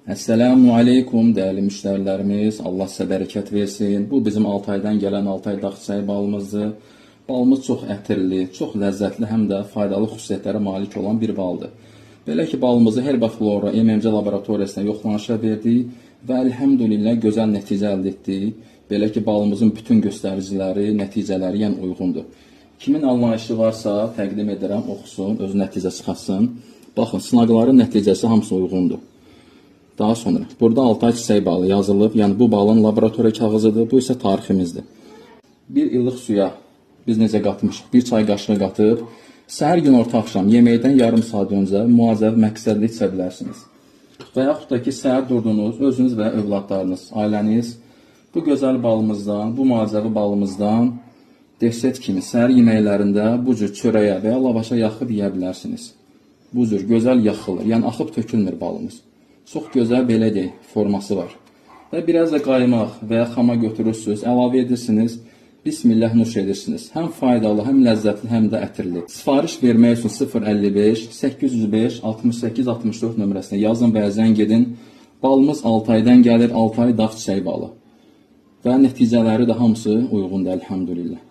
Esselamu aleykum değerli müşterilerimiz. Allah sizə bərəkət versin. Bu bizim Altaydan gələn Altay dağ çiçəyi balımızdır. Balımız çox ətirli, çox ləzzətli, həm də faydalı xüsusiyyətlərə malik olan bir baldır. Belə ki, balımızı Herbaflora MMC laboratoriyasına yoxlanışa verdik və elhamdülillah gözəl nəticə əldə etdik. Belə ki, balımızın bütün göstəriciləri, nəticələri yəni uyğundur. Kimin anlayışı varsa təqdim edirəm, oxusun, öz nəticə çıxartsın. Baxın, sınaqların nəticəsi hamısı uyğundur. Daha sonra burada Altay çiçək balı yazılıb. Yəni bu balın laboratoriya kağızıdır. Bu isə tariximizdir. Bir ilıq suya biz necə qatmışıq? Bir çay qaşığı qatıb səhər gün orta axşam yeməkdən yarım saat öncə müalicə məqsədli içə bilərsiniz. Və yaxud da ki, səhər durdunuz, özünüz və övladlarınız, ailəniz bu gözəl balımızdan, bu müalicəvi balımızdan deset kimi səhər yeməklərində bu cür çörəyə və ya lavaşa yaxıb yeyə bilərsiniz. Bu cür gözəl yaxılır. Yəni axıb tökülmür balımız. Çox gözəl belə deyək, forması var. Və biraz da qaymaq və ya xama götürürsünüz, əlavə edirsiniz, bismillah nuş edirsiniz. Həm faydalı, həm ləzzətli, həm də ətirli. Sifariş vermək üçün 055 805 68 64 nömrəsinə yazın və zəng edin. Balımız Altaydan gəlir, Altay dağ çiçəyi balı. Və nəticələri də hamısı uyğundur, elhamdülillah.